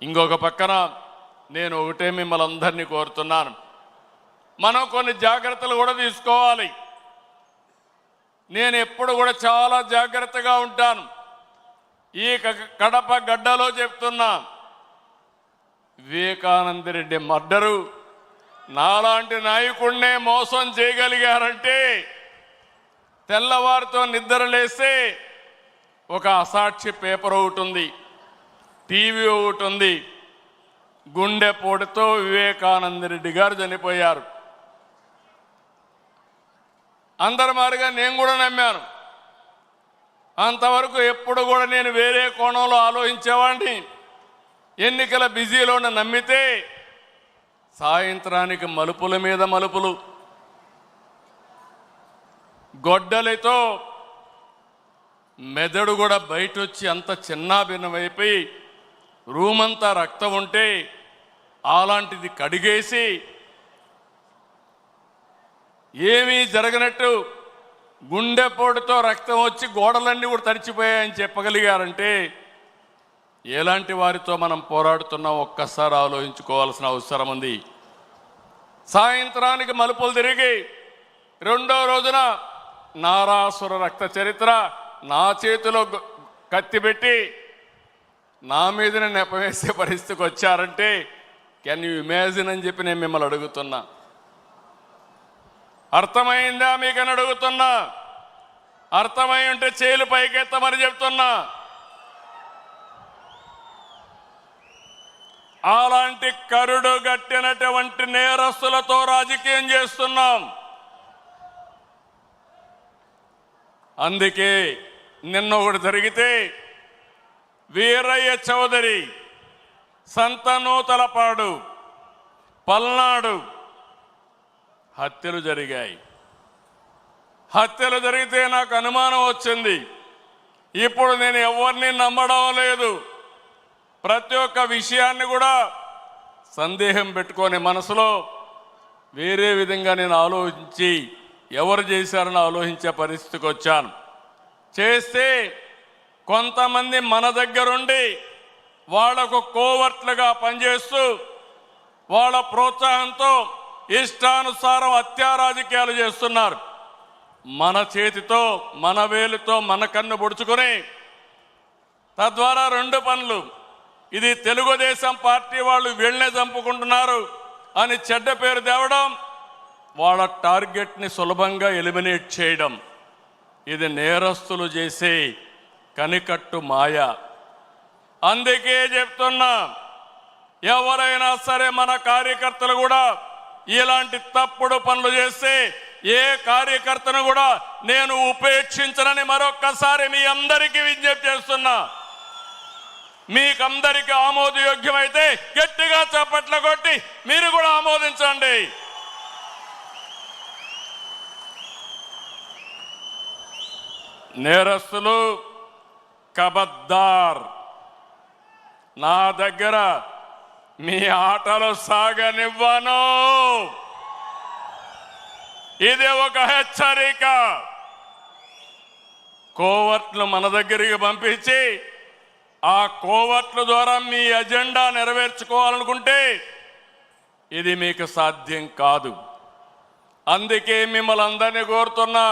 ఇంకొక పక్కన నేను ఒకటే మిమ్మల్ని అందరినీ కోరుతున్నాను, మనం కొన్ని జాగ్రత్తలు కూడా తీసుకోవాలి. నేను ఎప్పుడు కూడా చాలా జాగ్రత్తగా ఉంటాను. ఈ కడప గడ్డలో చెప్తున్నా, వివేకానంద రెడ్డి మర్డరు నాలాంటి నాయకుడినే మోసం చేయగలిగారంటే తెల్లవారితో నిద్రలేస్తే ఒక అసాక్షి పేపర్ ఒకటి ఉంది, టీవీ ఒకటి ఉంది. గుండెపోటుతో వివేకానంద రెడ్డి గారు చనిపోయారు. అందరి మాదిరిగా నేను కూడా నమ్మాను. అంతవరకు ఎప్పుడు కూడా నేను వేరే కోణంలో ఆలోచించేవాడిని. ఎన్నికల బిజీలో నమ్మితే సాయంత్రానికి మలుపుల మీద మలుపులు, గొడ్డలితో మెదడు కూడా బయట వచ్చి అంత చిన్నాభిన్నమైపోయి రూమంతా రక్తం ఉంటే అలాంటిది కడిగేసి ఏమీ జరగనట్టు గుండెపోటుతో రక్తం వచ్చి గోడలన్నీ కూడా తడిచిపోయాయని చెప్పగలిగారంటే ఎలాంటి వారితో మనం పోరాడుతున్నాం ఒక్కసారి ఆలోచించుకోవాల్సిన అవసరం ఉంది. సాయంత్రానికి మలుపులు తిరిగి రెండో రోజున నారాసుర రక్త చరిత్ర నా చేతిలో కత్తి పెట్టి నా మీదనే నెపవేసే పరిస్థితికి వచ్చారంటే కెన్ యూ ఇమాజిన్ అని చెప్పి నేను మిమ్మల్ని అడుగుతున్నా. అర్థమైందా మీకని అడుగుతున్నా. అర్థమై ఉంటే చేలు పైకెత్తమని చెప్తున్నా. అలాంటి కరుడు గట్టినటువంటి నేరస్తులతో రాజకీయం చేస్తున్నాం. అందుకే నిన్న ఒకటి జరిగితే వీరయ్య చౌదరి, సంతనూతలపాడు, పల్నాడు హత్యలు జరిగాయి. హత్యలు జరిగితే నాకు అనుమానం వచ్చింది. ఇప్పుడు నేను ఎవరిని నమ్మడం లేదు. ప్రతి ఒక్క విషయాన్ని కూడా సందేహం పెట్టుకొని మనసులో వేరే విధంగా నేను ఆలోచించి ఎవరు చేశారని ఆలోచించే పరిస్థితికి వచ్చాను. చేస్తే కొంతమంది మన దగ్గరుండి వాళ్లకు కోవర్ట్లుగా పనిచేస్తూ వాళ్ళ ప్రోత్సాహంతో ఇష్టానుసారం హత్యా రాజకీయాలు చేస్తున్నారు. మన చేతితో మన వేలుతో మన కన్ను పొడుచుకొని తద్వారా రెండు పనులు, ఇది తెలుగుదేశం పార్టీ వాళ్ళు వీళ్ళనే చంపుకుంటున్నారు అని చెడ్డ పేరు తేవడం, వాళ్ళ టార్గెట్ని సులభంగా ఎలిమినేట్ చేయడం, ఇది నేరస్తులు చేసే కనికట్టు మాయ. అందుకే చెప్తున్నా, ఎవరైనా సరే మన కార్యకర్తలు కూడా ఇలాంటి తప్పుడు పనులు చేస్తే ఏ కార్యకర్తను కూడా నేను ఉపేక్షించనని మరొక్కసారి మీ అందరికీ విజ్ఞప్తి చేస్తున్నా. మీకందరికీ ఆమోదయోగ్యమైతే గట్టిగా చప్పట్లు కొట్టి మీరు కూడా ఆమోదించండి. నేరస్తులు కబద్దార్, నా దగ్గర మీ ఆటలు సాగనివ్వను. ఇది ఒక హెచ్చరిక. కోవర్ట్లు మన దగ్గరికి పంపించి ఆ కోవర్ట్ల ద్వారా మీ అజెండా నెరవేర్చుకోవాలనుకుంటే ఇది మీకు సాధ్యం కాదు. అందుకే మిమ్మల్ని అందరినీ కోరుతున్నా,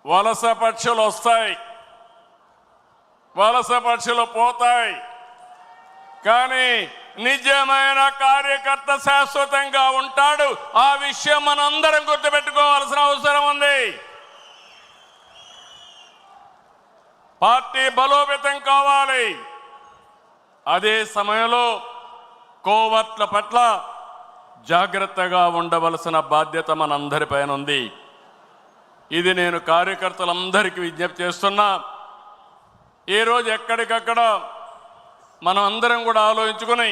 వలస పక్షులు వస్తాయి, వలస పక్షులు పోతాయి, కానీ నిజమైన కార్యకర్త శాశ్వతంగా ఉంటాడు. ఆ విషయం మనందరం గుర్తుపెట్టుకోవాల్సిన అవసరం ఉంది. పార్టీ బలోపేతం కావాలి. అదే సమయంలో కోవర్ట్ల పట్ల జాగ్రత్తగా ఉండవలసిన బాధ్యత మనందరిపైన ఉంది. ఇది నేను కార్యకర్తలందరికీ విజ్ఞప్తి చేస్తున్నా. ఈరోజు ఎక్కడికక్కడ మనం అందరం కూడా ఆలోచించుకుని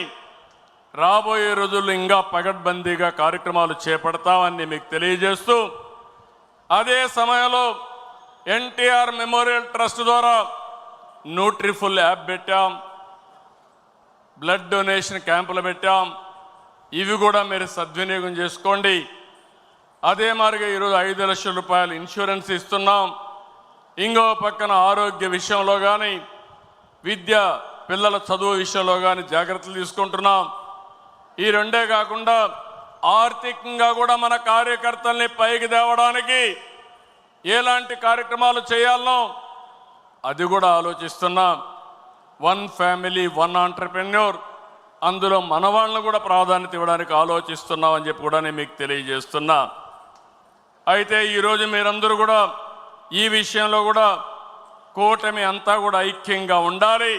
రాబోయే రోజుల్లో ఇంకా పగడ్బందీగా కార్యక్రమాలు చేపడతామని మీకు తెలియజేస్తూ, అదే సమయంలో ఎన్టీఆర్ మెమోరియల్ ట్రస్ట్ ద్వారా న్యూట్రిఫుల్ యాప్ పెట్టాం, బ్లడ్ డొనేషన్ క్యాంపులు పెట్టాం. ఇవి కూడా మీరు సద్వినియోగం చేసుకోండి. అదే మాదిరిగా ఈరోజు 5 లక్షల రూపాయలు ఇన్సూరెన్స్ ఇస్తున్నాం. ఇంకో పక్కన ఆరోగ్య విషయంలో కానీ, విద్య పిల్లల చదువు విషయంలో కానీ జాగ్రత్తలు తీసుకుంటున్నాం. ఈ రెండే కాకుండా ఆర్థికంగా కూడా మన కార్యకర్తల్ని పైకి తేవడానికి ఎలాంటి కార్యక్రమాలు చేయాలనో అది కూడా ఆలోచిస్తున్నాం. 1 ఫ్యామిలీ 1 ఆంటర్‌ప్రెన్యూర్, అందులో మన వాళ్ళని కూడా ప్రాధాన్యత ఇవ్వడానికి ఆలోచిస్తున్నాం అని చెప్పి కూడా నేను మీకు తెలియజేస్తున్నా. అయితే ఈరోజు మీరందరూ కూడా ఈ విషయంలో కూడా కూటమి అంతా కూడా ఐక్యంగా ఉండాలి.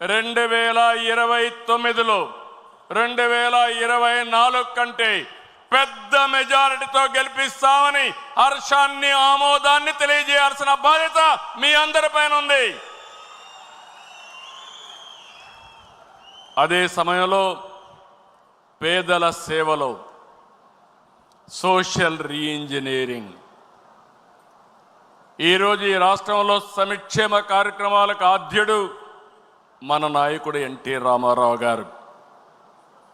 2029లో 2024 కంటే పెద్ద మెజారిటీతో గెలిపిస్తామని హర్షాన్ని ఆమోదాన్ని తెలియజేయాల్సిన బాధ్యత మీ అందరిపైన ఉంది. అదే సమయంలో పేదల సేవలో సోషల్ రీఇంజనీరింగ్, ఈరోజు ఈ రాష్ట్రంలో సంక్షేమ కార్యక్రమాలకు ఆద్యుడు మన నాయకుడు ఎన్టీ రామారావు గారు.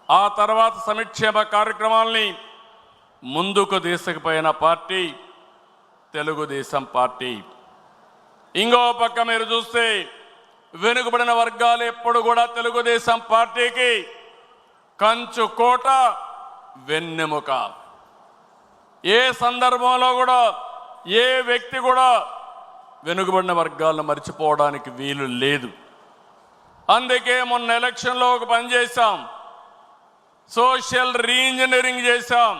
ఆ తర్వాత సంక్షేమ కార్యక్రమాల్ని ముందుకు తీసుకుపోయిన పార్టీ తెలుగుదేశం పార్టీ. ఇంకో పక్క మీరు చూస్తే వెనుకబడిన వర్గాలు ఎప్పుడు కూడా తెలుగుదేశం పార్టీకి కంచు కోట, వెన్నెముక. ఏ సందర్భంలో కూడా ఏ వ్యక్తి కూడా వెనుకబడిన వర్గాలను మర్చిపోవడానికి వీలు లేదు. అందుకే మొన్న ఎలక్షన్లో ఒక పని చేశాం, సోషల్ రీఇంజనీరింగ్ చేశాం.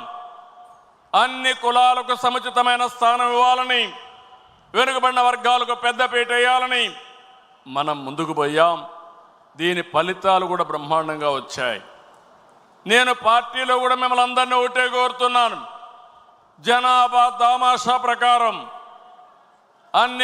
అన్ని కులాలకు సముచితమైన స్థానం ఇవ్వాలని, వెనుకబడిన వర్గాలకు పెద్దపీట వేయాలని మనం ముందుకు పోయాం. దీని ఫలితాలు కూడా బ్రహ్మాండంగా వచ్చాయి. నేను పార్టీలో కూడా మిమ్మల్ని అందరినీ ఒకటే కోరుతున్నాను, జనాభా దామాషా ప్రకారం అన్ని